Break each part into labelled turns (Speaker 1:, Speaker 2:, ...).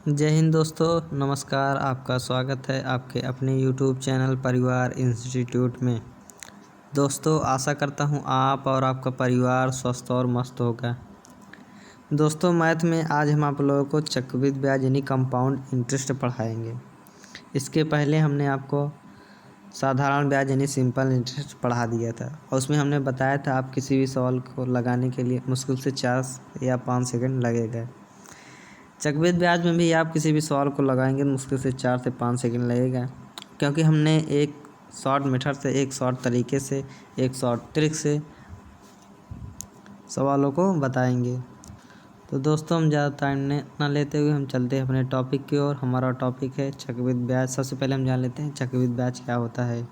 Speaker 1: जय हिंद दोस्तों, नमस्कार। आपका स्वागत है आपके अपने YouTube चैनल परिवार इंस्टीट्यूट में। दोस्तों, आशा करता हूँ आप और आपका परिवार स्वस्थ और मस्त होगा। दोस्तों, मैथ में आज हम आप लोगों को चक्रवृद्धि ब्याज यानी कंपाउंड इंटरेस्ट पढ़ाएंगे। इसके पहले हमने आपको साधारण ब्याज यानी सिंपल इंटरेस्ट पढ़ा दिया था और उसमें हमने बताया था आप किसी भी सवाल को लगाने के लिए मुश्किल से 4 या 5 सेकंड लगेगा। चक्रवृद्धि ब्याज में भी आप किसी भी सवाल को लगाएंगे तो मुश्किल से 4 से 5 सेकंड लगेगा, क्योंकि हमने एक शॉर्ट मेथड से, एक शॉर्ट तरीके से, एक शॉर्ट ट्रिक से सवालों को बताएंगे। तो दोस्तों, हम ज़्यादा टाइम ना लेते हुए हम चलते हैं अपने टॉपिक की ओर। हमारा टॉपिक है चक्रवृद्धि ब्याज। सबसे पहले हम जान लेते हैं चक्रवृद्धि ब्याज क्या होता है।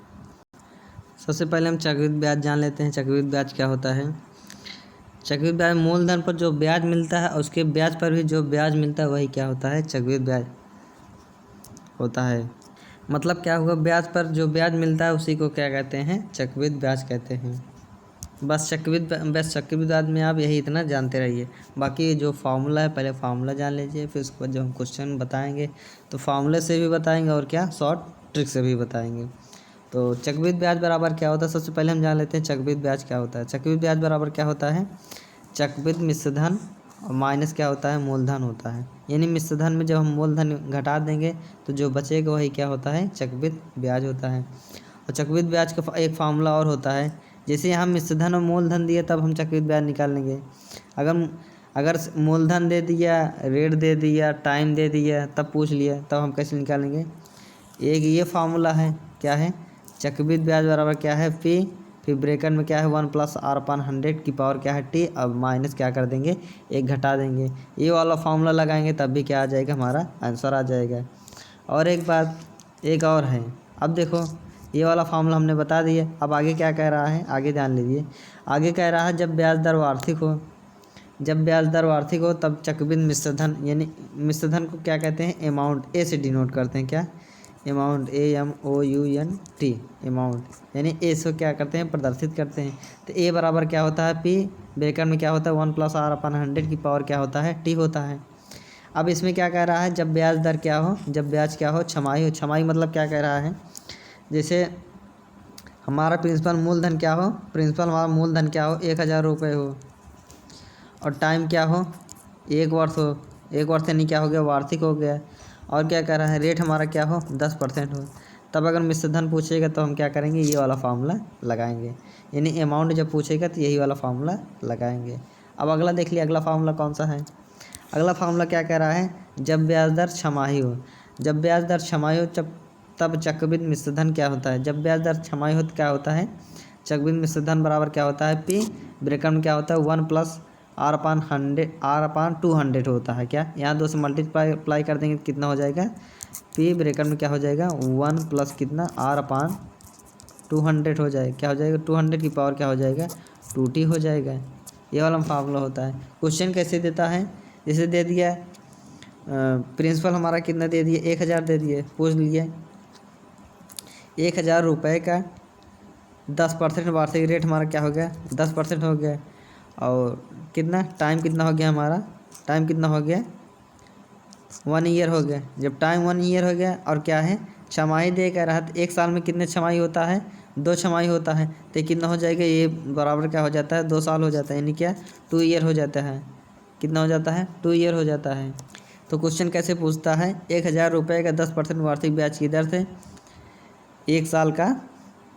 Speaker 1: सबसे पहले हम चक्रवृद्धि ब्याज जान लेते हैं। चक्रवृद्धि ब्याज क्या होता है। चक्रवृद्धि ब्याज मूलधन पर जो ब्याज मिलता है, उसके ब्याज पर भी जो ब्याज मिलता है वही क्या होता है, चक्रवृद्धि ब्याज होता है। मतलब क्या हुआ, ब्याज पर जो ब्याज मिलता है उसी को क्या कहते हैं, चक्रवृद्धि ब्याज कहते हैं। बस चक्रवृद्धि ब्याज में आप यही इतना जानते रहिए। बाकी जो फार्मूला है, पहले फार्मूला जान लीजिए, फिर उसके बाद जब हम क्वेश्चन बताएंगे तो फार्मूले से भी बताएंगे और क्या, शॉर्ट ट्रिक से भी बताएंगे। तो चक्रवृद्धि ब्याज बराबर क्या होता है, सबसे पहले हम जान लेते हैं चक्रवृद्धि ब्याज क्या होता है। चक्रवृद्धि ब्याज बराबर क्या होता है, चक्रवृद्धि मिश्र धन और माइनस क्या होता है, मूलधन होता है। यानी मिश्र धन में जब हम मूलधन घटा देंगे तो जो बचेगा वही क्या होता है, चक्रवृद्धि ब्याज होता है। और चक्रवृद्धि ब्याज का एक फार्मूला और होता है, जैसे हम मिश्र धन और मूलधन दिए तब हम चक्रवृद्धि ब्याज निकालेंगे। अगर मूलधन दे दिया, रेट दे दिया, टाइम दे दिया, तब पूछ लिया, तब हम कैसे निकालेंगे। एक ये फार्मूला है, क्या है, चक्रवृद्धि ब्याज बराबर क्या है, पी, फिर ब्रैकेट में क्या है 1 + r/100 की पावर क्या है टी। अब माइनस क्या कर देंगे, एक घटा देंगे। ये वाला फार्मूला लगाएंगे तब भी क्या आ जाएगा, हमारा आंसर आ जाएगा। और एक बात एक और है, अब देखो ये वाला फार्मूला हमने बता दिया। अब आगे क्या कह रहा है, आगे ध्यान लीजिए। आगे कह रहा है जब ब्याज दर वार्षिक हो, जब ब्याज दर वार्षिक हो तब चक्रवृद्धि मिश्र धन, यानी मिश्र धन को क्या कहते हैं, अमाउंट, ए से डिनोट करते हैं, क्या, अमाउंट, AMOUNT, अमाउंट, यानी ए से क्या करते हैं, प्रदर्शित करते हैं। तो ए बराबर क्या होता है, पी, ब्रैकेट में क्या होता है 1 + r/100 की पावर क्या होता है, टी होता है। अब इसमें क्या कह रहा है, जब ब्याज दर क्या हो, जब ब्याज क्या हो, छमाही हो। छमाही मतलब क्या कह रहा है, जैसे हमारा प्रिंसिपल मूलधन क्या हो, प्रिंसिपल हमारा मूलधन क्या हो, 1000 रुपये हो, और टाइम क्या हो, 1 वर्ष हो। 1 वर्ष यानी क्या हो गया, वार्षिक हो गया। और क्या कह रहा है, रेट हमारा क्या हो, 10% हो। तब अगर मिश्र धन पूछेगा तो हम क्या करेंगे, ये वाला फार्मूला लगाएंगे। यानी अमाउंट जब पूछेगा तो यही वाला फार्मूला लगाएंगे। अब अगला देख लिया, अगला फार्मूला कौन सा है। अगला फार्मूला क्या कह रहा है, जब ब्याज दर छमाही हो। जब ब्याज दर छमाही हो तब चक्रवृद्धि मिश्र धन क्या होता है। जब ब्याज दर छमाही हो तो क्या होता है, चक्रवृद्धि मिश्र धन बराबर क्या होता है, पी, ब्रैकेट में क्या होता है 1 + r/200 होता है। क्या, यहाँ 2 से मल्टीप्लाई कर देंगे तो कितना हो जाएगा, पी, ब्रैकेट में क्या हो जाएगा 1 + कितना, r/200 हो जाएगा। क्या हो जाएगा, 200 की पावर क्या हो जाएगा, 2t हो जाएगा। ये वाला फार्मूला होता है। क्वेश्चन कैसे देता है, जैसे दे दिया प्रिंसिपल हमारा कितना दे दिए, 1000 दे दिए, पूछ लिए 1000 रुपये का 10% वार्षिक रेट हमारा क्या हो गया, 10% हो गया। और कितना टाइम, कितना हो गया हमारा, टाइम कितना हो गया, 1 ईयर हो गया। जब टाइम 1 ईयर हो गया और क्या है, छमाही दे कर रहा है, 1 साल में कितने छमाही होता है, 2 छमाही होता है। तो कितना हो जाएगा, ये बराबर क्या हो जाता है, 2 साल हो जाता है, यानी क्या 2 ईयर हो जाता है। कितना हो जाता है, 2 ईयर हो जाता है। तो क्वेश्चन कैसे पूछता है, 1000 रुपये का 10% वार्षिक ब्याज की दर से 1 साल का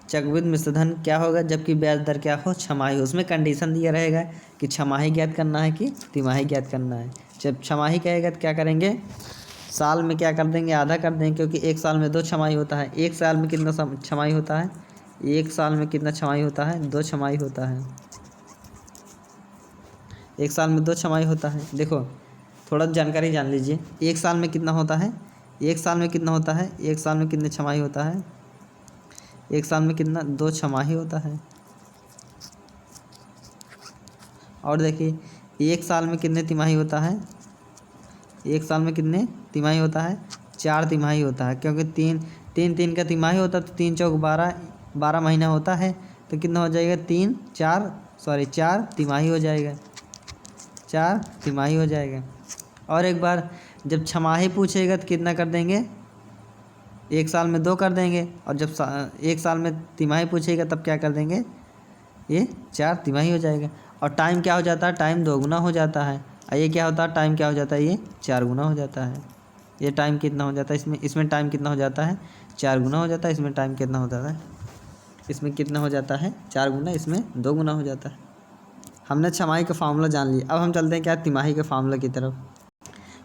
Speaker 1: चक्रवृद्धि मिश्र धन क्या होगा, जबकि ब्याज दर क्या हो, छमाही हो। उसमें कंडीशन दिया रहेगा कि छमाही ज्ञात करना है कि तिमाही ज्ञात करना है। जब छमाही कहेगा तो क्या करेंगे, साल में क्या कर देंगे, आधा कर देंगे, क्योंकि 1 साल में 2 छमाही होता है। 1 साल में कितना छमाही होता है, 1 साल में कितना छमाही होता है, 2 छमाही होता है। 1 साल में 2 छमाही होता है। देखो थोड़ा जानकारी जान लीजिए, 1 साल में कितना होता है, 1 साल में कितना होता है, 1 साल में कितने छमाही होता है, 1 साल में कितना, 2 छमाही होता है। और देखिए 1 साल में कितने तिमाही होता है, 1 साल में कितने तिमाही होता है, 4 तिमाही होता है, क्योंकि तीन का तिमाही होता है। तो 3 चौक 12 महीना होता है। तो कितना हो जाएगा, 4 तिमाही हो जाएगा, 4 तिमाही हो जाएगा। और एक बार जब छमाही पूछेगा तो कितना कर देंगे, 1 साल में 2 कर देंगे, और जब 1 साल में तिमाही पूछेगा तब क्या कर देंगे, ये 4 तिमाही हो जाएगा। और टाइम क्या हो जाता है, टाइम 2 गुना हो जाता है। और ये क्या होता है, टाइम क्या हो जाता है, ये 4 गुना हो जाता है। ये टाइम कितना हो जाता है, इसमें टाइम कितना हो जाता है, 4 गुना हो जाता है। इसमें टाइम कितना हो जाता है, इसमें कितना हो जाता है, 4 गुना, इसमें 2 गुना हो जाता है। हमने छमाही का फार्मूला जान लिया। अब हम चलते हैं क्या, तिमाही के फार्मूला की तरफ।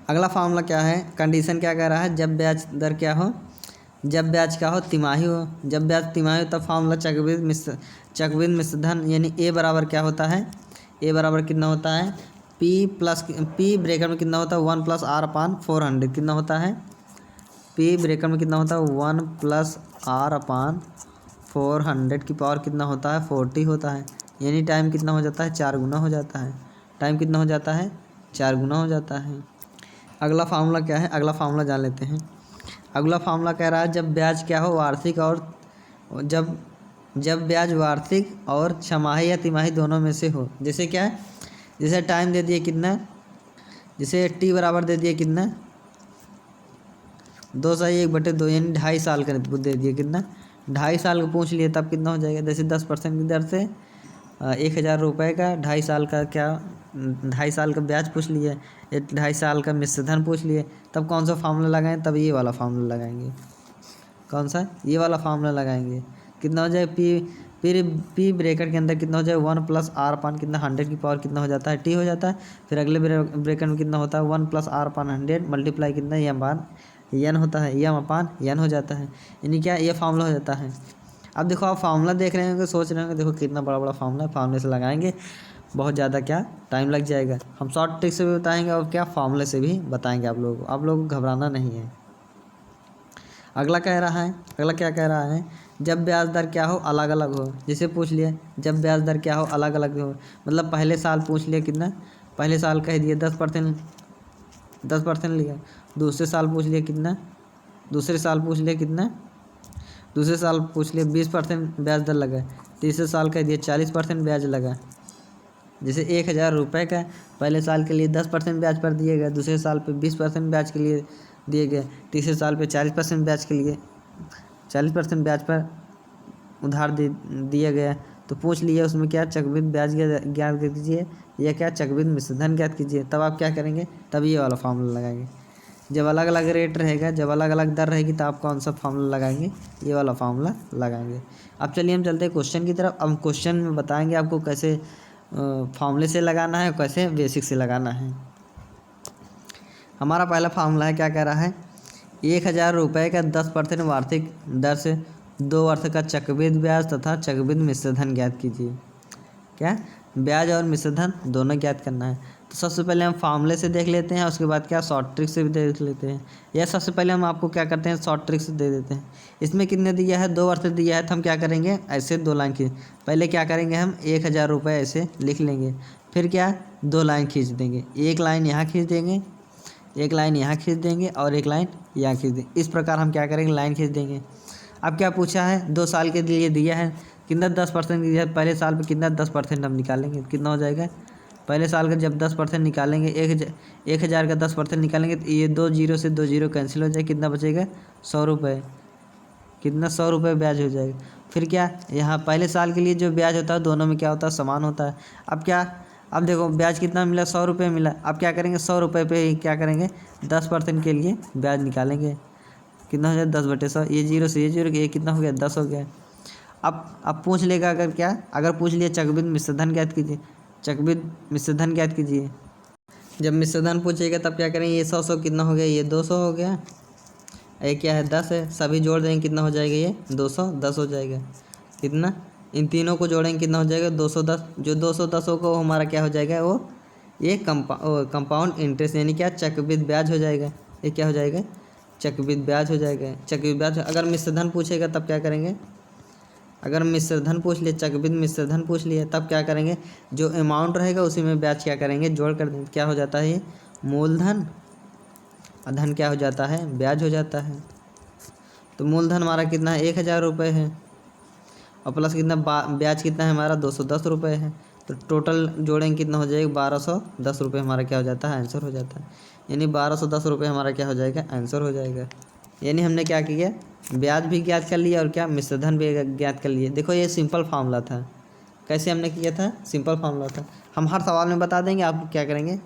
Speaker 1: अगला फार्मूला क्या है, कंडीशन क्या कह रहा है, जब ब्याज दर क्या हो, जब ब्याज क्या हो, तिमाही हो। जब ब्याज तिमाही हो तब फार्मूला चक्रवृद्धि मिश्र धन यानी ए बराबर क्या होता है, ए बराबर कितना होता है, पी ब्रेकर में कितना होता है, 1 + R/400 कितना होता है, पी ब्रेकर में कितना होता है, 1 + R/400 की पावर कितना होता है, 40 होता है। यानी टाइम कितना हो जाता है, 4 गुना हो जाता है। टाइम कितना हो जाता है, 4 गुना हो जाता है। अगला फार्मूला क्या है, अगला फार्मूला जान लेते हैं। अगला फार्मूला कह रहा है जब ब्याज क्या हो, वार्षिक और जब ब्याज वार्षिक और छमाही या तिमाही दोनों में से हो। जैसे क्या है, जैसे टाइम दे दिए कितना, जैसे टी बराबर दे दिए कितना, 2/1/2 यानी 2.5 साल का दे दिए कितना, 2.5 साल का पूछ लिए तब कितना हो जाएगा। जैसे 10% की दर से 1,000 रुपये का 2.5 साल का क्या, 2.5 साल का ब्याज पूछ लिए, 2.5 साल का मिश्रधन पूछ लिए, तब कौन सा फार्मूला लगाएं, तब ये वाला फार्मूला लगाएंगे। कौन सा, ये वाला फार्मूला लगाएंगे। कितना हो जाए, पी ब्रेकेट के अंदर कितना हो जाए, 1 + R/, कितना 100 की पावर कितना हो जाता है, टी हो जाता है। फिर अगले ब्रेकेट में कितना होता है, 1 + R/100 मल्टीप्लाई कितना एन होता है, एन हो जाता है। यानी क्या, ये फार्मूला हो जाता है। अब देखो, आप फार्मूला देख रहे होंगे, सोच रहे होंगे देखो कितना बड़ा बड़ा फार्मूला है, फार्मूले से लगाएंगे बहुत ज़्यादा क्या टाइम लग जाएगा। हम शॉर्ट ट्रिक से भी बताएंगे और क्या फार्मूले से भी बताएंगे आप लोगों को घबराना नहीं है। अगला कह रहा है, अगला क्या कह रहा है, जब ब्याज दर क्या हो, अलग अलग हो। जैसे पूछ लिया, जब ब्याज दर क्या हो, अलग अलग हो, मतलब पहले साल पूछ लिया कितना, पहले साल कह दिए 10% लिया। दूसरे साल पूछ लिया कितना, दूसरे साल पूछ लिया कितना, दूसरे साल पूछ लिया 20% ब्याज दर लगा। तीसरे साल कह दिया 40% ब्याज लगा। जैसे 1,000 रुपये का पहले साल के लिए 10% ब्याज पर दिए गए, दूसरे साल पे 20% ब्याज के लिए दिए गए, तीसरे साल पे 40% ब्याज के लिए 40% ब्याज पर उधार दिया गया। तो पूछ लिया उसमें क्या, चक्रवृद्धि ब्याज ज्ञात कीजिए या क्या, चक्रवृद्धि मिश्रधन ज्ञात कीजिए। तब आप क्या करेंगे, तब ये वाला फार्मूला लगाएंगे। जब अलग अलग रेट रहेगा, जब अलग अलग दर रहेगी, तो आप कौन सा फार्मूला लगाएंगे, ये वाला फार्मूला लगाएंगे। अब चलिए हम चलते हैं क्वेश्चन की तरफ। अब क्वेश्चन में बताएंगे आपको कैसे फार्मूले से लगाना है, कैसे बेसिक से लगाना है। हमारा पहला फार्मूला है, क्या कह रहा है, 1,000 रुपये का 10% वार्षिक दर से 2 वर्ष का चक्रवृद्धि ब्याज तथा चक्रवृद्धि मिश्रधन ज्ञात कीजिए। क्या, ब्याज और मिश्रधन दोनों ज्ञात करना है। तो सबसे पहले हम फार्मूले से देख लेते हैं, उसके बाद क्या शॉर्ट ट्रिक से भी देख लेते हैं। या सबसे पहले हम आपको क्या करते हैं, शॉर्ट ट्रिक से दे देते हैं। इसमें कितने दिया है, 2 वर्ष दिया है, तो हम क्या करेंगे, ऐसे 2 लाइन खींच, पहले क्या करेंगे, हम 1,000 रुपये ऐसे लिख लेंगे। फिर क्या, 2 लाइन खींच देंगे, एक लाइन यहाँ खींच देंगे, एक लाइन यहाँ खींच देंगे और एक लाइन यहाँ खींच देंगे। इस प्रकार हम क्या करेंगे, लाइन खींच देंगे। अब क्या पूछा है, 2 साल के लिए दिया है कितना, 10% दिया है। पहले साल पे कितना, 10% हम निकालेंगे, कितना हो जाएगा, पहले साल का जब 10% निकालेंगे, 1,000 का 10% निकालेंगे तो ये 2 जीरो से 2 जीरो कैंसिल हो जाए, कितना बचेगा, 100 रुपये। कितना, 100 रुपये ब्याज हो जाएगा। फिर क्या, यहाँ पहले साल के लिए जो ब्याज होता है दोनों में क्या होता है, समान होता है। अब क्या, अब देखो ब्याज कितना मिला, 100 रुपये मिला। अब क्या करेंगे, 100 रुपये पे ही क्या करेंगे, 10% के लिए ब्याज निकालेंगे। कितना हो जाए, 10/100। ये जीरो से ये जीरो, ये कितना हो गया, 10 हो गया। अब पूछ लेगा, अगर क्या, अगर पूछ लिया चक्रवृद्धि मिश्रधन ज्ञात कीजिए, चक्रवृद्धि मिश्रधन ज्ञात कीजिए। जब मिश्रधन पूछेगा तब क्या करेंगे, ये 100 कितना हो गया, ये 200 हो गया। ये क्या है, 10 है, सभी जोड़ देंगे, कितना हो जाएगा, ये 210 हो जाएगा। कितना, इन तीनों को जोड़ेंगे कितना हो जाएगा, 210। जो 210 को हमारा क्या हो जाएगा, वो ये कंपाउंड इंटरेस्ट यानी क्या, चक्रवृद्धि ब्याज हो जाएगा। ये क्या हो जाएगा, चक्रवृद्धि ब्याज हो जाएगा। चक्रवृद्धि ब्याज। अगर मिश्रधन पूछेगा तब क्या करेंगे, अगर मिश्रधन पूछ लिए, चक्रवृद्धि मिश्रधन पूछ लिए, तब क्या करेंगे, जो अमाउंट रहेगा उसी में ब्याज क्या करेंगे, जोड़ कर देंगे। क्या हो जाता है, ये मूलधन, और धन क्या हो जाता है, ब्याज हो जाता है। तो मूलधन हमारा कितना है, 1,000 रुपये है, और प्लस कितना ब्याज कितना है हमारा, 210 रुपये है। तो टोटल जोड़ेंगे कितना हो जाएगा 1210 रुपये हमारा क्या हो जाता है आंसर हो जाता है। यानी 1210 रुपये हमारा क्या हो जाएगा आंसर हो जाएगा। यानी हमने क्या किया, ब्याज भी ज्ञात कर लिया और क्या मिश्रधन भी ज्ञात कर लिए। देखो ये सिंपल फार्मूला था। कैसे हमने किया था, सिंपल फार्मूला था। हम हर सवाल में बता देंगे, आप क्या करेंगे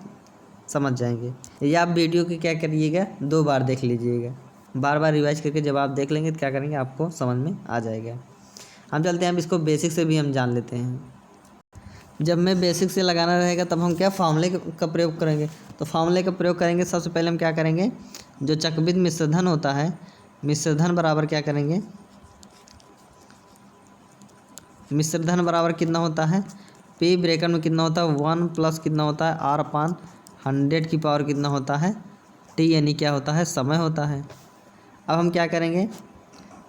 Speaker 1: समझ जाएंगे। या आप वीडियो की क्या करिएगा 2 बार देख लीजिएगा, बार बार रिवाइज करके जब आप देख लेंगे तो क्या करेंगे आपको समझ में आ जाएगा। हम चलते हैं, हम इसको बेसिक से भी हम जान लेते हैं। जब मैं बेसिक से लगाना रहेगा तब हम क्या फार्मूले का प्रयोग करेंगे। तो फार्मूले का प्रयोग करेंगे, सबसे पहले हम क्या करेंगे, जो चक्रवृद्धि मिश्रधन होता है, मिश्रधन बराबर क्या करेंगे, मिश्रधन बराबर कितना होता है, पी ब्रैकेट में कितना होता है 1 प्लस कितना होता है R/100 की पावर कितना होता है टी, यानी क्या होता है समय होता है। अब हम क्या करेंगे,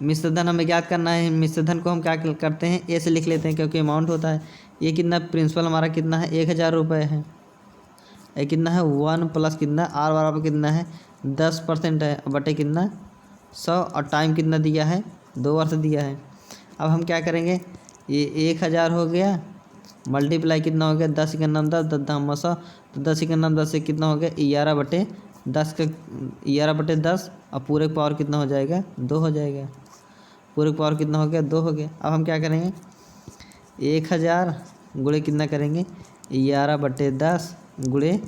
Speaker 1: मिश्रधन हमें ज्ञात करना है। मिश्रधन को हम क्या करते हैं ए से लिख लेते हैं क्योंकि अमाउंट होता है। ये कितना प्रिंसिपल हमारा कितना है 1000 रुपये है। ये कितना है 1 प्लस कितना आर बराबर कितना है 10% है बटे कितना 100 और टाइम कितना दिया है 2 वर्ष दिया है। अब हम क्या करेंगे, ये 1000 हो गया मल्टीप्लाई कितना हो गया 10 का नाम 10 10 धाम 100, तो 10 का नाम 10 से कितना हो गया 11/10 का 11/10 और पूरे पावर कितना हो जाएगा 2 हो जाएगा। पूरे पावर कितना हो गया 2 हो गया। अब हम क्या करेंगे 1000 गुणे कितना करेंगे 11/10 गुणे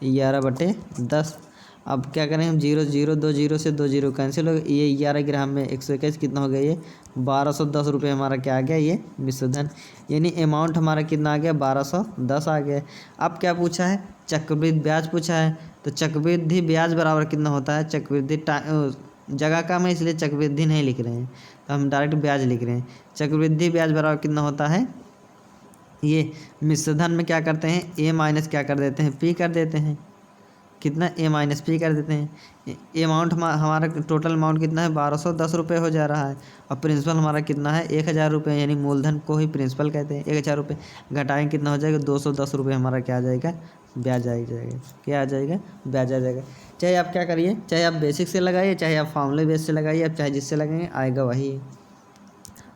Speaker 1: 11/10। अब क्या करें हम 0 0 2 0 से 2 0 कैंसिल हो गया। ये 11 ग्राम में 121 कितना हो गया, ये 1210 रुपये हमारा क्या आ गया, ये मिश्रधन। यानी अमाउंट हमारा कितना आ गया 1210 आ गया। अब क्या पूछा है, चक्रवृद्धि ब्याज पूछा है। तो चक्रवृद्धि ब्याज बराबर कितना होता है, चक्रवृद्धि जगह कम है इसलिए चक्रवृद्धि नहीं लिख रहे हैं, तो हम डायरेक्ट ब्याज लिख रहे हैं। चक्रवृद्धि ब्याज बराबर कितना होता है, ये मिश्रधन में क्या करते हैं ए माइनस क्या कर देते हैं पी कर देते हैं, कितना ए माइनस पी कर देते हैं। अमाउंट हमारा टोटल अमाउंट कितना है 1210 रुपये हो जा रहा है और प्रिंसिपल हमारा कितना है 1000 रुपये, यानी मूलधन को ही प्रिंसिपल कहते हैं। 1000 रुपये घटाएंगे कितना हो जाएगा 210 रुपये हमारा क्या आ जाएगा ब्याज आ जाएगा। क्या आ जाएगा ब्याज आ जाएगा। चाहे आप क्या करिए, चाहे आप बेसिक से लगाइए, चाहे आप फार्मूले बेस से लगाइए, आप चाहे जिससे लगाएंगे आएगा वही।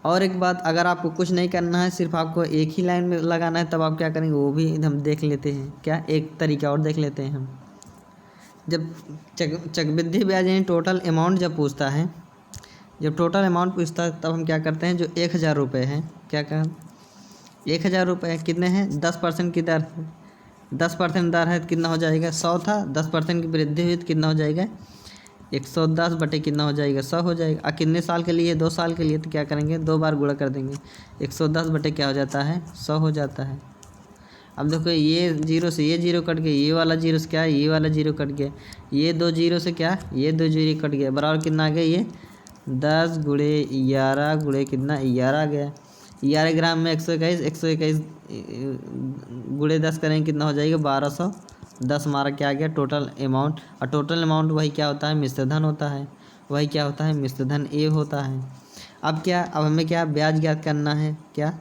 Speaker 1: और एक बात, अगर आपको कुछ नहीं करना है, सिर्फ आपको एक ही लाइन में लगाना है, तब आप क्या करेंगे वो भी हम देख लेते हैं। क्या एक तरीका और देख लेते हैं हम। जब चक्रवृद्धि ब्याज यानी टोटल अमाउंट जब पूछता है, जब टोटल अमाउंट पूछता है तब हम क्या करते हैं, जो 1000 रुपये हैं, क्या कहें 1000 रुपये कितने हैं 10% की दर, 10% दर है तो कितना हो जाएगा 100 था, 10% की वृद्धि हुई तो कितना हो जाएगा 110 बटे कितना हो जाएगा 100 हो जाएगा। और कितने साल के लिए 2 साल के लिए, तो क्या करेंगे 2 बार गुणा कर देंगे, 110 बटे क्या हो जाता है 100 हो जाता है। अब देखो ये 0 से ये 0 कट गया, ये वाला 0 से क्या है ये वाला 0 कट गया, ये 2 0 से क्या ये 2 0 कट गया, बराबर कितना आ गया ये 10 गुणे 11 गुणे कितना 11 आ गया। 11 ग्राम में 121 गुणे 10 करेंगे कितना हो जाएगा 1210 हमारा क्या आ गया टोटल अमाउंट। और टोटल अमाउंट वही क्या होता है मिश्रधन होता है, वही क्या होता है मिश्रधन ए होता है। अब क्या, अब हमें क्या ब्याज ज्ञात करना है, क्या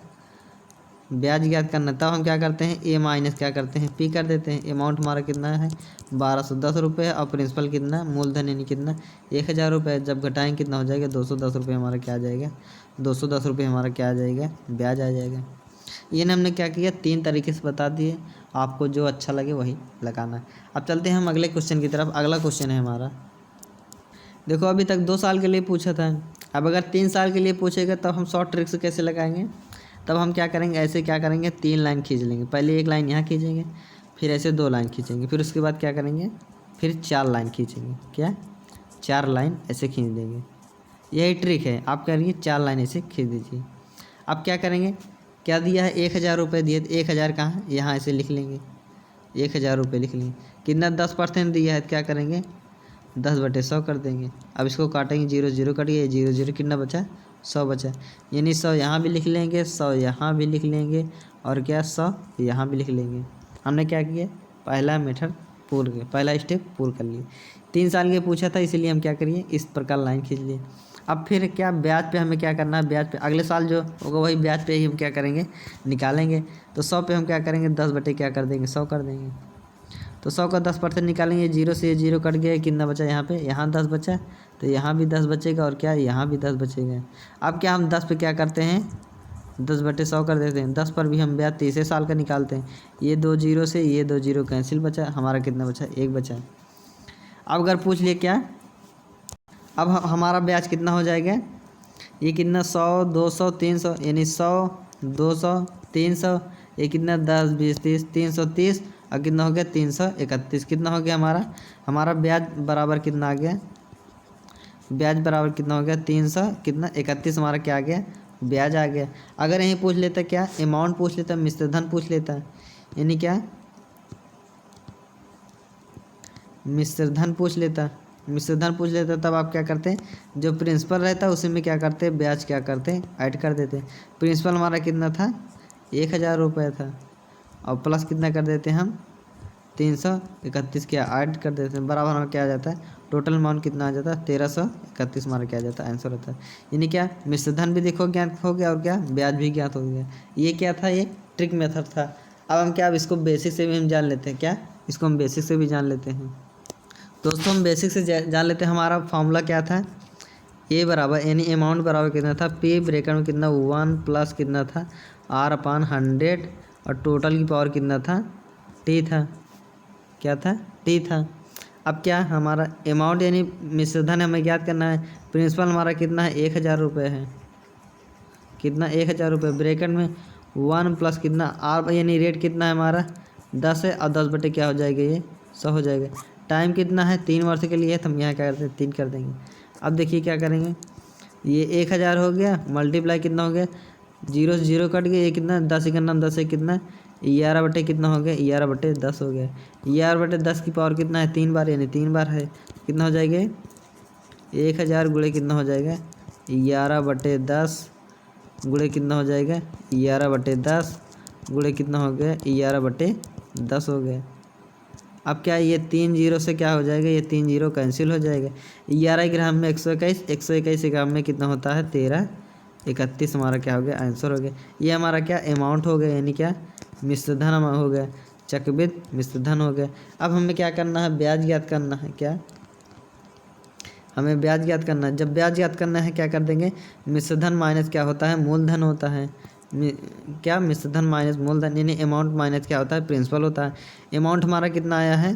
Speaker 1: ब्याज ज्ञात करना है। तब हम क्या करते हैं ए माइनस क्या करते हैं पी कर देते हैं। अमाउंट हमारा कितना है 1210 रुपये और प्रिंसिपल कितना मूलधन यानी कितना 1000 रुपये। जब घटाएंगे कितना हो जाएगा 210 रुपये हमारा क्या आ जाएगा 210 रुपये हमारा क्या आ जाएगा ब्याज आ जाएगा। ये हमने क्या किया 3 तरीके से बता दिए, आपको जो अच्छा लगे वही लगाना है। अब चलते हैं हम अगले क्वेश्चन की तरफ। अगला क्वेश्चन है हमारा, देखो अभी तक 2 साल के लिए पूछा था, अब अगर 3 साल के लिए पूछेगा तब हम शॉर्ट ट्रिक से कैसे लगाएंगे। तब हम क्या करेंगे, ऐसे क्या करेंगे 3 लाइन खींच लेंगे। पहले 1 लाइन यहाँ खींचेंगे, फिर ऐसे 2 लाइन खींचेंगे, फिर उसके बाद क्या करेंगे फिर 4 लाइन खींचेंगे, क्या 4 लाइन ऐसे खींच देंगे। यही ट्रिक है, आप करिए 4 लाइन ऐसे खींच दीजिए। अब क्या करेंगे, क्या दिया है 1000 रुपये दिए, तो 1000 कहाँ है यहाँ ऐसे लिख लेंगे, 1000 रुपये लिख लेंगे। कितना 10% दिया है, तो क्या करेंगे 10 बटे 100 कर देंगे। अब इसको काटेंगे 0 0 कट गया, 0 0 कितना बचा 100 बचा, यानी 100 यहाँ भी लिख लेंगे 100 यहाँ भी लिख लेंगे और क्या 100 यहाँ भी लिख लेंगे। हमने क्या किया पहला मेथड पूर्ण किया, पहला स्टेप पूर्ण कर लिए। 3 साल के पूछा था इसलिए हम क्या करिए इस प्रकार लाइन खींच लिए। अब फिर क्या ब्याज पे हमें क्या करना है, ब्याज पे अगले साल जो होगा वही ब्याज पे ही हम क्या करेंगे निकालेंगे। तो 100 पे हम क्या करेंगे 10 बटे क्या कर देंगे 100 कर देंगे। तो 100 का 10% निकालेंगे, 0 से ये 0 कट गया, कितना बचा यहाँ पे यहाँ 10 बचा, तो यहाँ भी 10 बचेगा और क्या यहाँ भी 10 बचेगा। अब क्या हम 10 पे क्या करते हैं 10/100 कर देते हैं। 10 पर भी हम ब्याज तीसरे साल का निकालते हैं। ये 2 जीरो से ये 2 जीरो कैंसिल बचा, हमारा कितना बचा, 1 बचा। अब अगर पूछ लिए क्या, अब हमारा ब्याज कितना हो जाएगा, ये कितना 100 200 300, यानी 100 200 300, ये कितना 10 20 30 330, और कितना हो गया 331। कितना हो गया हमारा ब्याज बराबर कितना आ गया, ब्याज बराबर कितना हो गया 331 हमारा क्या आ गया, ब्याज आ गया। अगर यहीं पूछ लेता क्या, अमाउंट पूछ लेता, मिश्र धन पूछ लेता, यानी क्या मिश्र धन पूछ लेता, तब आप क्या करते हैं, जो प्रिंसिपल रहता है उसी में क्या करते हैं, ब्याज क्या करते हैं, ऐड कर देते हैं। प्रिंसिपल हमारा कितना था, 1000 रुपये था, और प्लस कितना कर देते हैं हम 331 क्या ऐड कर देते हैं, बराबर हमारा क्या आ जाता है, टोटल अमाउंट कितना आ जाता है 1331 हमारा क्या आ जाता है, आंसर होता है। यानी क्या मिश्र धन भी देखो ज्ञात हो गया, और क्या ब्याज भी ज्ञात हो गया। ये क्या था, ये ट्रिक मेथड था। अब हम क्या, अब इसको बेसिक से भी हम जान लेते हैं, क्या इसको हम बेसिक से भी जान लेते हैं। दोस्तों हम बेसिक से जान लेते हैं। हमारा फॉर्मूला क्या था, ए बराबर यानी अमाउंट बराबर कितना था, पी ब्रैकेट में कितना 1 प्लस कितना था R/100, और टोटल की पावर कितना था, टी था, क्या था, टी था। अब क्या हमारा अमाउंट यानी मिश्र धन हमें ज्ञात करना है। प्रिंसिपल हमारा कितना है, 1000 रुपये है, कितना 1000 रुपये, ब्रैकेट में 1 प्लस कितना आर यानी रेट कितना है हमारा 10 है, और 10 बटे क्या हो जाएगा, ये 100 हो जाएगा। टाइम कितना है, 3 वर्ष के लिए है, तो हम यहाँ क्या करते हैं 3 कर देंगे। अब देखिए क्या करेंगे, ये 1000 हो गया, मल्टीप्लाई कितना हो गया, 0 से 0 कट गया, ये कितना 10 का नाम 10 है, कितना 11 बटे कितना हो गया, 11 बटे 10 हो गया। 11 बटे 10 की पावर कितना है, 3 बार, यानी 3 बार है, कितना हो जाएगा 1000 गुणे कितना हो जाएगा 11 बटे 10 गुणे कितना हो जाएगा 11 बटे 10 गुणे कितना हो गया 11 बटे 10 हो गया। अब क्या ये 3 जीरो से क्या हो जाएगा, ये 3 जीरो कैंसिल हो जाएगा। 11 ग्राम में 121, 121 ग्राम में कितना होता है 1331 हमारा क्या हो गया, आंसर हो गया। ये हमारा क्या अमाउंट हो गया, यानी क्या मिश्र धन हो गया, चक्रवृद्धि मिश्र धन हो गया। अब हमें क्या करना है, ब्याज ज्ञात करना है। क्या हमें ब्याज ज्ञात करना है। जब ब्याज ज्ञात करना है क्या कर देंगे, मिश्र धन माइनस क्या होता है, मूलधन होता है। क्या मिश्र धन माइनस मूलधन, यानी अमाउंट माइनस क्या होता है, प्रिंसिपल होता है। अमाउंट हमारा कितना आया है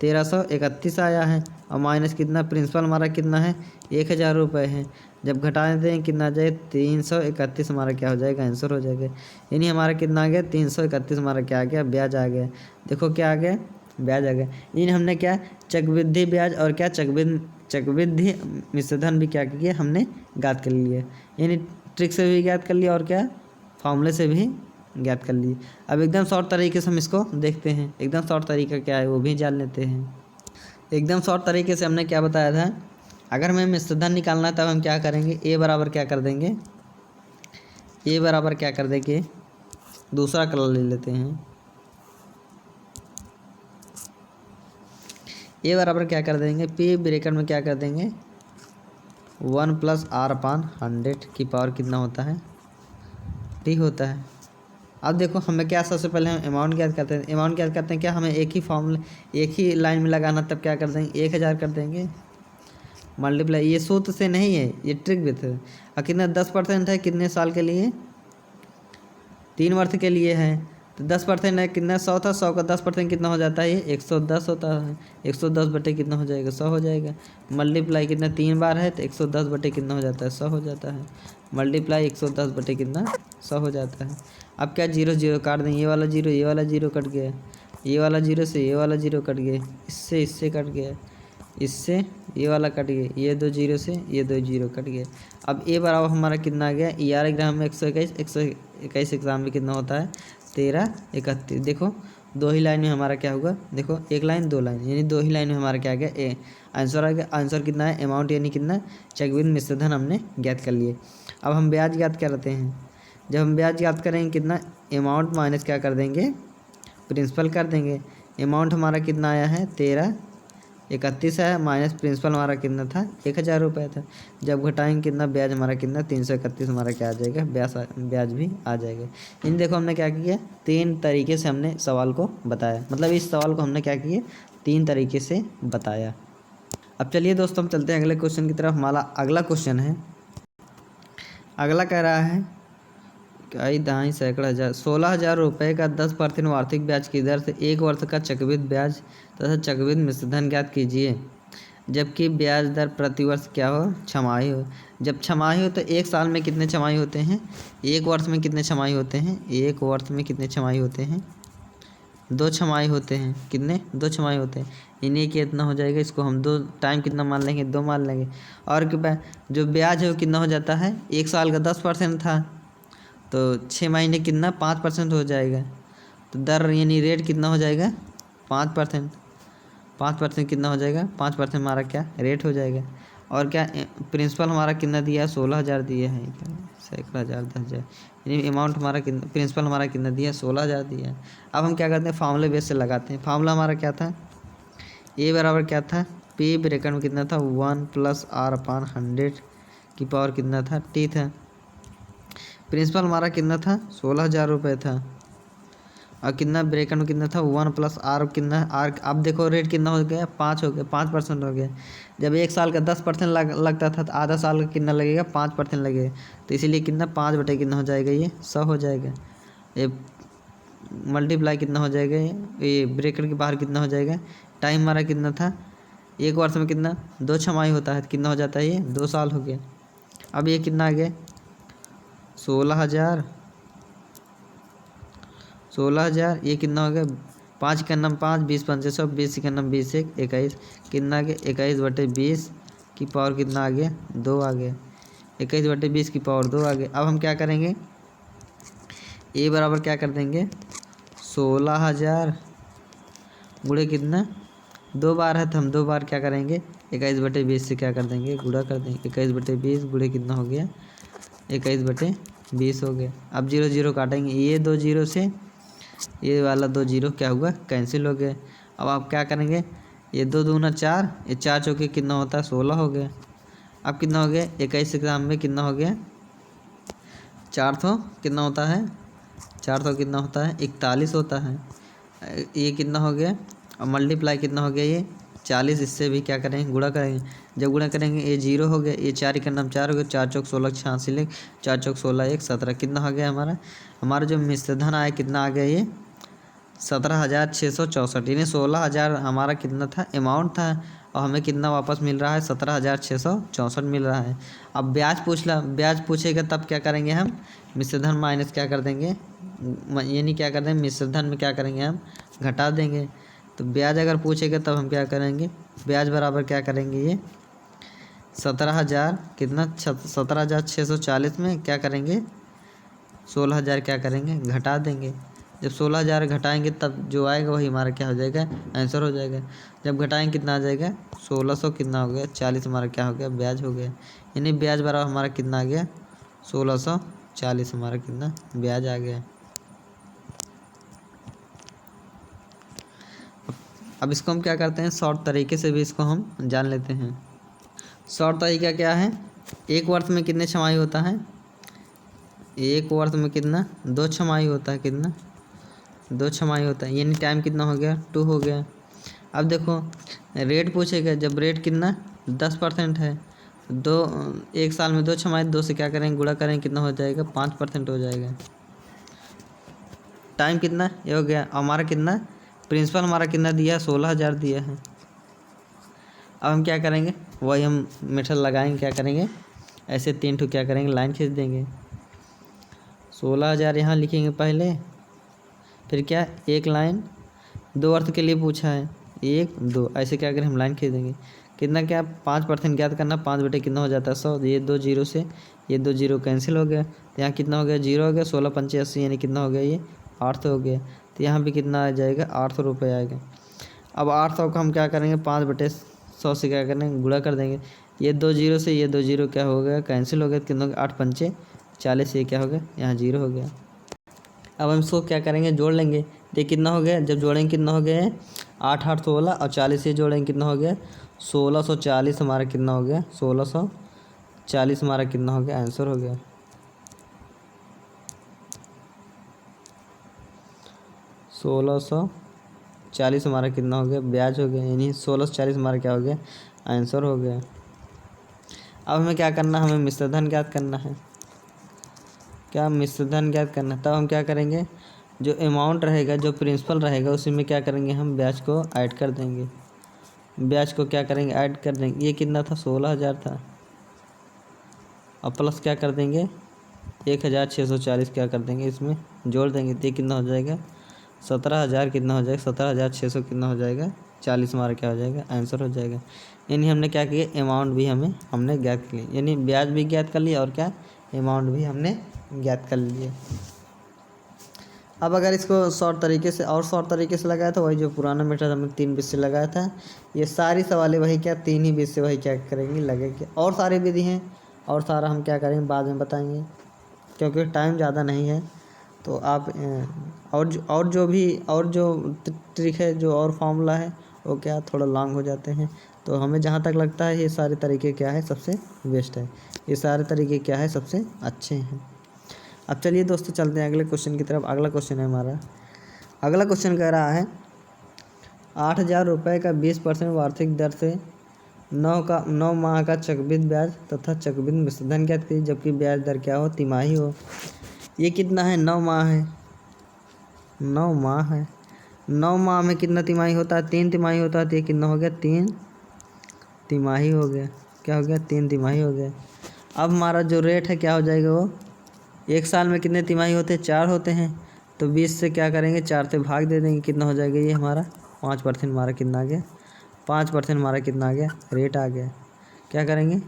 Speaker 1: 1331 आया है, और माइनस कितना प्रिंसिपल हमारा कितना है 1000 रुपये है। जब घटा देते हैं कितना आ जाए 331 हमारा क्या हो जाएगा, आंसर हो जाएगा। यानी हमारा कितना आ गया 331 हमारा क्या आ गया, ब्याज आ गया। देखो क्या आ गया, ब्याज आ गया। यानी हमने क्या चक्रवृद्धि ब्याज और क्या चक्रवृद्धि मिश्र धन भी क्या किया, हमने ज्ञात कर लिया। यानी ट्रिक से भी ज्ञात कर लिया, और क्या फॉर्मूले से भी ज्ञात कर लिए। अब एकदम शॉर्ट तरीके से हम इसको देखते हैं, एकदम शॉर्ट तरीका क्या है वो भी जान लेते हैं। एकदम शॉर्ट तरीके से हमने क्या बताया था, अगर हमें मिश्र धन निकालना है तब हम क्या करेंगे, ए बराबर क्या कर देंगे, ए बराबर क्या कर देंगे, दूसरा कलर ले लेते हैं। ए बराबर क्या कर देंगे, पी ब्रैकेट में क्या कर देंगे 1 प्लस R/100 की पावर कितना होता है, टी होता है। अब देखो हमें क्या, सबसे पहले हम अमाउंट ज्ञात करते हैं। अमाउंट ज्ञात करते हैं क्या, हमें एक ही फॉर्मूले एक ही लाइन में लगाना, तब क्या कर देंगे 1000 कर देंगे मल्टीप्लाई। ये सूत्र से नहीं है, ये ट्रिक भी थे। और कितना 10% है, कितने साल के लिए 3 वर्ष के लिए है, तो 10% है कितना 100 था, 100 का 10% कितना हो जाता है, ये 110 होता है। 110 बटे कितना हो जाएगा 100 हो जाएगा। मल्टीप्लाई कितना 3 बार है, तो 110 बटे कितना हो जाता है 100 हो जाता है। मल्टीप्लाई 110 बटे कितना 100 हो जाता है। अब क्या 0 0 काट देंगे, ये वाला 0 कट गया, ये वाला 0 से ये वाला 0 कट गया, इससे कट गया, इससे ये वाला कट गया, ये 2 0 से ये 2 0 कट गया। अब ए बराबर हमारा कितना आ गया 11 ग्राम में 121 ग्राम में कितना होता है 1331। देखो 2 ही लाइन में हमारा क्या होगा, देखो 1 लाइन 2 लाइन, यानी 2 ही लाइन में हमारा क्या आ गया ए आंसर आ गया। आंसर कितना है अमाउंट, यानी कितना चक्रवृद्धि मिश्र धन हमने ज्ञात कर लिए। अब हम ब्याज ज्ञात करते हैं। जब हम ब्याज ज्ञात करेंगे कितना अमाउंट माइनस क्या कर देंगे प्रिंसिपल कर देंगे। अमाउंट हमारा कितना आया है 1331 है, माइनस प्रिंसिपल हमारा कितना था 1000 रुपये था। जब घटाएंगे कितना ब्याज हमारा कितना 331 हमारा क्या आ जाएगा, ब्याज भी आ जाएगा। इन देखो हमने क्या किया 3 तरीके से हमने सवाल को बताया, मतलब इस सवाल को हमने क्या किया 3 तरीके से बताया। अब चलिए दोस्तों हम चलते हैं अगले क्वेश्चन की तरफ। हमारा अगला क्वेश्चन है, अगला कह रहा है कई दहाई सैकड़ा हज़ार 16,000 रुपये का 10% वार्षिक ब्याज की दर से 1 वर्ष का चक्रवृद्धि ब्याज तथा चक्रवृद्धि मिश्रधन ज्ञात कीजिए। जबकि ब्याज दर प्रति वर्ष क्या हो, छमाही हो। जब छमाही हो तो 1 साल में कितने छमाही होते हैं, 1 वर्ष में कितने छमाही होते हैं, 1 वर्ष में कितने छमाही होते हैं, 2 छमाही होते हैं। कितने, 2 छमाही होते हैं। इन्हीं के इतना हो जाएगा, इसको हम 2 टाइम कितना मान लेंगे, 2 मान लेंगे। और जो ब्याज है वो कितना हो जाता है, 1 साल का 10% था तो 6 महीने कितना 5% हो जाएगा। तो दर यानी रेट कितना हो जाएगा 5%। 5% कितना हो जाएगा, 5% हमारा क्या रेट हो जाएगा। और क्या प्रिंसिपल हमारा कितना दिया है, 16,000 दिया है, सैकड़ा हज़ार 10,000 यानी अमाउंट हमारा कितना, प्रिंसिपल हमारा कितना दिया है, 16,000 दिया है। अब हम क्या करते हैं, फार्मूले बेस से लगाते हैं। फार्मूला हमारा क्या था, ए बराबर क्या था, पी ब्रैकेट में कितना था 1 + r/100 की पावर कितना था, टी था। प्रिंसिपल हमारा कितना था, 16,000 रुपये था। और कितना ब्रैकेट में कितना था 1 + r, कितना r, अब देखो रेट कितना हो गया, 5 हो गया, 5% हो गया। जब 1 साल का 10% लगता था तो आधा साल का कितना लगेगा, 5% लगेगा। तो इसीलिए कितना 5 बटे कितना हो जाएगा, ये 100 हो जाएगा। ये मल्टीप्लाई कितना हो जाएगा, ये ब्रैकेट के बाहर कितना हो जाएगा। टाइम हमारा कितना था, 1 वर्ष में कितना 2 छमाही होता है, कितना हो जाता है, ये 2 साल हो गया। अब ये कितना आ गया 16,000, ये कितना हो गया, 5 का नम 5, 20 पंचे 100, 20 का नम 20 1 21, कितना आ गया 21 बटे 20 की पावर कितना आ गया 2 आ गया। 21 बटे 20 की पावर 2 आ गया। अब हम क्या करेंगे, ए बराबर क्या कर देंगे, 16,000 गुणे कितना 2 बार है तो हम 2 बार क्या करेंगे, 21 बटे 20 से क्या कर देंगे, गुणा कर देंगे। 21 बटे 20 गुणे कितना हो गया, 21 बटे 20 हो गया। अब 0 0 काटेंगे, ये 2 0 से ये वाला 2 0 क्या हुआ, कैंसिल हो गया। अब आप क्या करेंगे, ये 2 दूना 4, ये 4 चौके कितना होता है 16 हो गया। अब कितना हो गया, 21 ग्राम में कितना हो गया, 400 कितना होता है, 400 कितना होता है 41 होता है। ये कितना हो गया, और मल्टीप्लाई कितना हो गया, ये 40, इससे भी क्या करेंगे, गुणा करेंगे। जब गुणा करेंगे ये 0 हो गया, ये 4 का नाम 4 हो गया, 4 चौक 16 86 लिख, 4 चौक 16 1 17 कितना हो गया हमारा जो मिश्रधन आया कितना आ गया, ये 17,664 यानी 16,000 हमारा कितना था अमाउंट था, और हमें कितना वापस मिल रहा है 17,664 मिल रहा है। अब ब्याज पूछेगा तब क्या करेंगे हम, मिश्रधन माइनस क्या कर देंगे, यानी क्या कर देंगे, मिश्रधन में क्या करेंगे हम घटा देंगे। तो ब्याज अगर पूछेगा तब हम क्या करेंगे, ब्याज बराबर क्या करेंगे, ये 17,000 कितना 17,640 में क्या करेंगे 16,000 क्या करेंगे घटा देंगे। जब 16,000 घटाएंगे तब जो आएगा वही हमारा क्या हो जाएगा, आंसर हो जाएगा। जब घटाएंगे कितना आ जाएगा 1600 कितना हो गया 40 हमारा क्या हो गया, ब्याज हो गया। यानी ब्याज बराबर हमारा कितना आ गया 1640 हमारा कितना ब्याज आ गया। अब इसको हम क्या करते हैं, शॉर्ट तरीके से भी इसको हम जान लेते हैं। शॉर्ट तरीका क्या है, 1 वर्ष में कितने छमाही होता है, 1 वर्ष में कितना 2 छमाही होता है, कितना 2 छमाही होता है। यानी टाइम कितना हो गया 2 हो गया। अब देखो रेट पूछेगा, जब रेट कितना 10% है, 1 साल में 2 छमाही, 2 से क्या करेंगे गुणा करेंगे कितना हो जाएगा 5% हो जाएगा। टाइम कितना ये हो गया, हमारा कितना प्रिंसिपल हमारा कितना दिया है 16,000 दिया है। अब हम क्या करेंगे, वही हम मेथड लगाएंगे, क्या करेंगे ऐसे 3 ठो क्या करेंगे लाइन खींच देंगे। 16,000 यहाँ लिखेंगे पहले, फिर क्या एक लाइन 2 अर्थ के लिए पूछा है 1 2 ऐसे क्या करें हम लाइन खींच देंगे। कितना क्या 5% ज्ञात करना, 5 बटे कितना हो जाता है 100, ये 2 0 से ये 2 0 कैंसिल हो गया, तो यहाँ कितना हो गया 0 हो गया, 16 पंचे 80 यानी कितना हो गया ये 800 हो गया। तो यहाँ भी कितना आ जाएगा 800 रुपये आएगा। अब 800 का हम क्या करेंगे 5 बटे 100 से क्या करेंगे गुणा कर देंगे, ये 2 0 से ये 2 0 क्या हो गया कैंसिल हो गया, कितना हो गया 8 पंचे 40, ये क्या हो गया यहाँ 0 हो गया। अब हम इसको क्या करेंगे जोड़ लेंगे, ये कितना हो गया, जब जोड़ेंगे कितना हो गया 8 8 16 और 40 से जोड़ेंगे कितना हो गया 1640 हमारा कितना हो गया 1640 हमारा कितना हो गया आंसर हो गया। 1640 हमारा कितना हो गया ब्याज हो गया, यानी 1640 हमारा क्या हो गया आंसर हो गया। अब हमें क्या करना है, हमें मिश्रधन ज्ञात करना है। क्या मिश्रधन ज्ञात करना है। तब हम क्या करेंगे, जो अमाउंट रहेगा, जो प्रिंसिपल रहेगा, उसी में क्या करेंगे, हम ब्याज को ऐड कर देंगे। ब्याज को क्या करेंगे, ऐड कर देंगे। ये कितना था, 16,000 था। अब प्लस क्या कर देंगे, 1,640 क्या कर देंगे, इसमें जोड़ देंगे। तो ये कितना हो जाएगा, 17,000 कितना हो जाएगा, 17,600 कितना हो जाएगा, 40 हमारा क्या हो जाएगा, आंसर हो जाएगा। यानी हमने क्या किया, अमाउंट भी हमने ज्ञात कर लिया, यानी ब्याज भी ज्ञात कर लिया और क्या, अमाउंट भी हमने ज्ञात कर लिए। अब अगर इसको शॉर्ट तरीके से लगाया तो वही जो पुराना मेथड हमने 3 बीस से लगाया था, ये सारी सवालें वही क्या 3 ही बीस से वही क्या करेंगी, लगेगी। और सारी विधि हैं, और सारा हम क्या करेंगे बाद में बताएंगे, क्योंकि टाइम ज़्यादा नहीं है। तो आप और जो ट्रिक है, जो और फार्मूला है, वो क्या थोड़ा लॉन्ग हो जाते हैं। तो हमें जहाँ तक लगता है ये सारे तरीके क्या है, सबसे बेस्ट है, ये सारे तरीके क्या है, सबसे अच्छे हैं। अब चलिए दोस्तों चलते हैं अगले क्वेश्चन की तरफ। अगला क्वेश्चन है हमारा, अगला क्वेश्चन कह रहा है 8,000 रुपये का 20% वार्षिक दर से 9 माह का चक्रवृद्धि ब्याज तथा चक्रवृद्धि मिश्रधन ज्ञात कीजिए, जबकि ब्याज दर क्या हो, तिमाही हो। ये कितना है, 9 माह है, 9 माह है। 9 माह में कितना तिमाही होता है, 3 तिमाही होता है। तो ये कितना हो गया, 3 तिमाही हो गया। क्या हो गया, 3 तिमाही हो गया। अब हमारा जो रेट है क्या हो जाएगा, वो एक साल में कितने तिमाही होते हैं, 4 होते हैं। तो 20 से क्या करेंगे, 4 से भाग दे देंगे, कितना हो जाएगा, ये हमारा 5% हमारा कितना आ गया, 5% हमारा कितना आ गया, रेट आ गया। क्या करेंगे,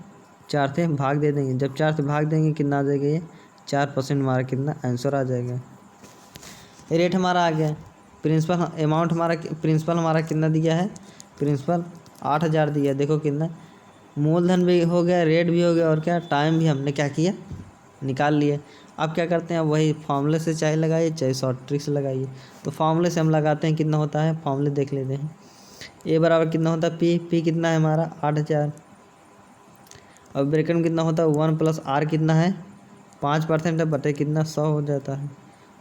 Speaker 1: 4 से भाग दे देंगे। जब 4 से भाग देंगे कितना आ जाएगा, ये 4% हमारा कितना आंसर आ जाएगा। ये रेट हमारा आ गया। प्रिंसिपल हमारा कितना दिया है, प्रिंसिपल 8,000 दिया। देखो कितना मूलधन भी हो गया, रेट भी हो गया, और क्या टाइम भी हमने क्या किया, निकाल लिए। अब क्या करते हैं, वही फार्मूले से चाहे लगाइए चाहे शॉर्ट ट्रिक से लगाइए। तो फार्मूले से हम लगाते हैं, कितना होता है, फार्मूले देख लेते हैं। ए बराबर कितना होता है, पी कितना है हमारा 8,000। और ब्रैकेट में कितना होता है, 1 + r कितना है, 5% है, बटे कितना 100 हो जाता है।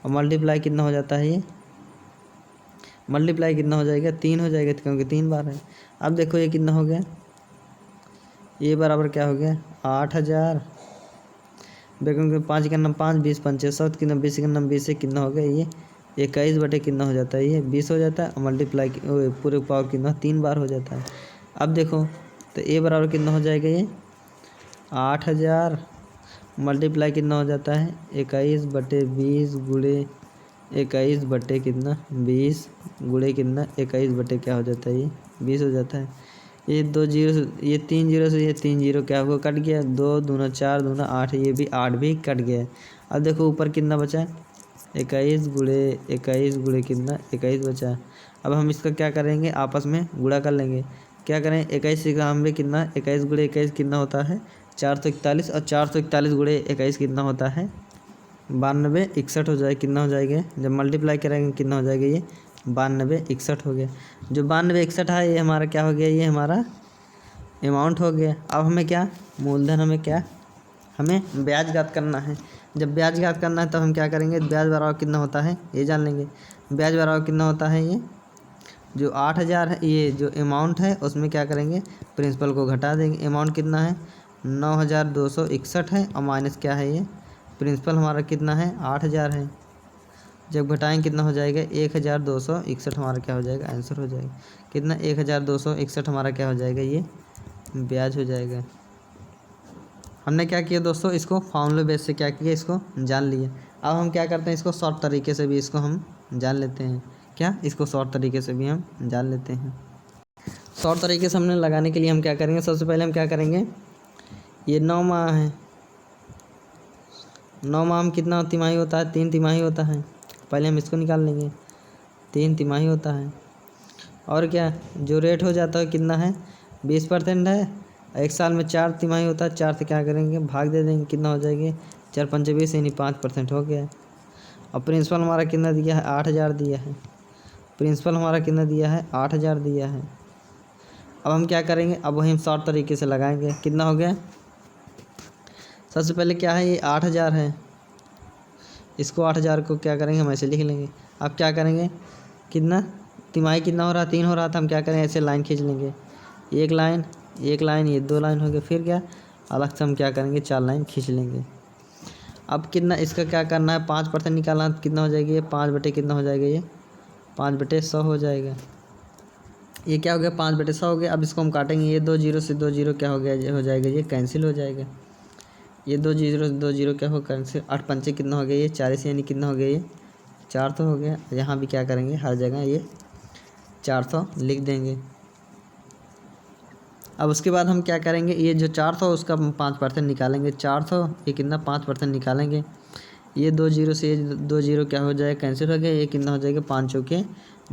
Speaker 1: और मल्टीप्लाई कितना हो जाता है, ये मल्टीप्लाई कितना हो जाएगा, 3 हो जाएगा, क्योंकि 3 बार है। अब देखो ये कितना हो गया, ये बराबर क्या हो गया, 8,000 ब्रैकेट में 5 का नम 5 20 5 100 कितना 20 का नम 20 से कितना हो गया, ये 21 बटे कितना हो जाता है, ये 20 हो जाता है। और मल्टीप्लाई पूरे पावर कितना 3 बार हो जाता है। अब देखो तो ए बराबर कितना हो जाएगा, ये 8,000 मल्टीप्लाई कितना हो जाता है, 21 बटे 20 गुणे 21 बटे कितना 20 गुणे कितना 21 बटे क्या हो जाता है, ये 20 हो जाता है। ये 2 जीरो से ये 3 जीरो से ये 3 जीरो क्या होगा, कट गया। 2 दूना 4 दूना 8, ये भी 8 भी कट गया। अब देखो ऊपर कितना बचा, 21 गुणे कितना 21 बचा। अब हम इसका क्या करेंगे, आपस में गुणा कर लेंगे। क्या करें, 21 का हम भी कितना 21 गुणे 21 कितना होता है 441, और 441 गुणे 21 कितना होता है 92 61 हो जाए, कितना हो जाएगा, जब मल्टीप्लाई करेंगे कितना हो जाएगा, ये 92 61 हो गया। जो 92 61 है, ये हमारा क्या हो गया, ये हमारा अमाउंट हो गया। अब हमें क्या, मूलधन हमें ब्याज ज्ञात करना है। जब ब्याज ज्ञात करना है तो हम क्या करेंगे, ब्याज बराबर कितना होता है ये जान लेंगे। ब्याज बराबर कितना होता है, ये जो 8,000 है, ये जो अमाउंट है उसमें क्या करेंगे, प्रिंसिपल को घटा देंगे। अमाउंट कितना है 9,261 है, और माइनस क्या है, ये प्रिंसिपल हमारा कितना है 8,000 है। जब घटाएंगे कितना हो जाएगा, 1,261 हमारा क्या हो जाएगा, आंसर हो जाएगा। कितना 1,261 हमारा क्या हो जाएगा, ये ब्याज हो जाएगा। हमने क्या किया दोस्तों, इसको फॉर्मूले बेस से क्या किया, इसको जान लिए। अब हम क्या करते हैं, इसको शॉर्ट तरीके से भी इसको हम जान लेते हैं। क्या, इसको शॉर्ट तरीके से भी हम जान लेते हैं। शॉर्ट तरीके से हमने लगाने के लिए हम क्या करेंगे, सबसे पहले हम क्या करेंगे, ये 9 माह है। 9 माह में कितना तिमाही होता है, 3 तिमाही होता है। पहले हम इसको निकाल लेंगे, 3 तिमाही होता है। और क्या, जो रेट हो जाता है कितना है 20% है। एक साल में 4 तिमाही होता है, 4 से क्या करेंगे, भाग दे देंगे, कितना हो जाएगी 4 पंचे 20, यानी 5% हो गया। और प्रिंसिपल हमारा कितना दिया है, 8,000 दिया है। प्रिंसिपल हमारा कितना दिया है, 8,000 दिया है। अब हम क्या करेंगे, अब वही हम शॉर्ट तरीके से लगाएंगे। कितना हो गया, सबसे पहले क्या है, ये 8,000 है। इसको 8,000 को क्या करेंगे, हम ऐसे लिख लेंगे। अब क्या करेंगे, कितना तिमाही कितना हो रहा, 3 हो रहा था, हम क्या करें, ऐसे लाइन खींच लेंगे। एक लाइन, ये 2 लाइन हो गया। फिर क्या, अलग से हम क्या करेंगे, 4 लाइन खींच लेंगे। अब कितना इसका क्या करना है, 5% निकालना है तो कितना हो जाएगी ये 5 बटे कितना हो जाएगा ये 5/100 हो जाएगा। ये क्या हो गया 5/100 हो गया। अब इसको हम काटेंगे, ये 2 जीरो से 2 जीरो क्या हो गया ये हो जाएगा ये कैंसिल हो जाएगा। ये 2 जीरो से 2 जीरो क्या हो कैंसिल, 8 पंचे कितना हो गया ये 40 यानी कितना हो गया ये 400 हो गया। यहाँ भी क्या करेंगे हर जगह ये 400 लिख देंगे। अब उसके बाद हम क्या करेंगे, ये जो 400 उसका 5% निकालेंगे। 400 ये कितना 5% निकालेंगे। ये 2 जीरो से ये 2 जीरो क्या हो जाएगा कैंसिल हो गया। ये कितना हो जाएगा 5 चौके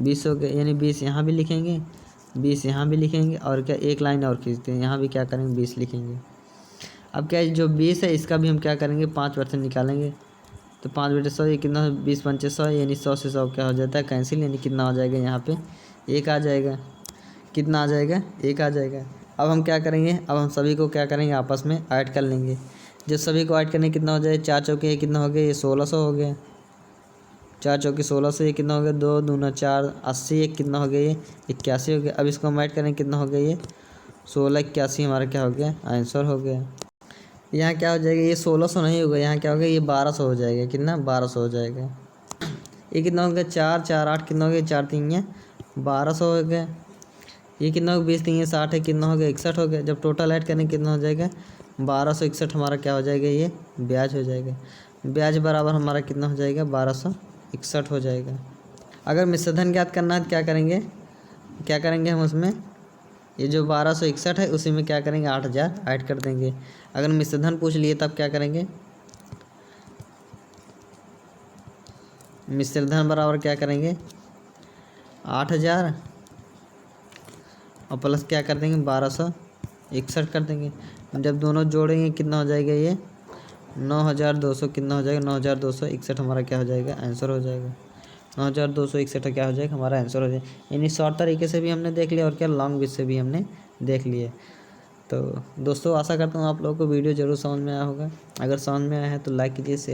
Speaker 1: 20 हो गए, यानी 20 यहाँ भी लिखेंगे 20 यहाँ भी लिखेंगे और क्या एक लाइन और खींचते हैं, यहाँ भी क्या करेंगे 20 लिखेंगे। अब क्या है जो 20 है इसका भी हम क्या करेंगे 5% निकालेंगे। तो 5/100 ये कितना 20 पंचे 100 यानी 100 से 100 क्या हो जाता है कैंसिल, यानी कितना हो जाएगा यहाँ पे 1 आ जाएगा। कितना आ जाएगा 1 आ जाएगा। अब हम क्या करेंगे, अब हम सभी को क्या करेंगे आपस में ऐड कर लेंगे। जब सभी को ऐड करने कितना हो जाए 4 चौके ये कितना हो गया ये 1600 हो गया। 4 चौके 1600 ये कितना हो गया 2 दूना 4 80 एक कितना हो गया ये 81 हो गया। अब इसको हम ऐड करें कितना हो गया ये 16 81 हमारा क्या हो गया आंसर हो गया। यहाँ क्या हो जाएगा ये 1600 नहीं होगा, यहाँ क्या हो गया ये 1200 हो जाएगा। कितना 1200 हो जाएगा। ये कितना हो गया 4 4 8 कितना हो गया 4 3 1200 हो गया। ये कितना हो गया 20 3 60 है कितना हो गया 61 हो गया। जब टोटल ऐड करें कितना हो जाएगा 1261 हमारा क्या हो जाएगा ये ब्याज हो जाएगा। ब्याज बराबर हमारा कितना हो जाएगा 1261 हो जाएगा। अगर मिश्र धन ज्ञात करना है तो क्या करेंगे हम उसमें ये जो 1261 है उसी में क्या करेंगे 8000 ऐड कर देंगे। अगर मिश्र धन पूछ लिए तब क्या करेंगे मिश्र धन बराबर क्या करेंगे 8000 और प्लस क्या कर देंगे 1261 कर देंगे। जब दोनों जोड़ेंगे कितना हो जाएगा ये 9200 कितना हो जाएगा 9261 हमारा क्या हो जाएगा आंसर हो जाएगा। 9261 क्या हो जाएगा हमारा आंसर हो जाएगा। यानी शॉर्ट तरीके से भी हमने देख लिया और क्या लॉन्ग विथ से भी हमने देख लिए। तो दोस्तों आशा करता हूँ आप लोगों को वीडियो ज़रूर समझ में आया होगा। अगर समझ में आया है तो लाइक कीजिए, शेयर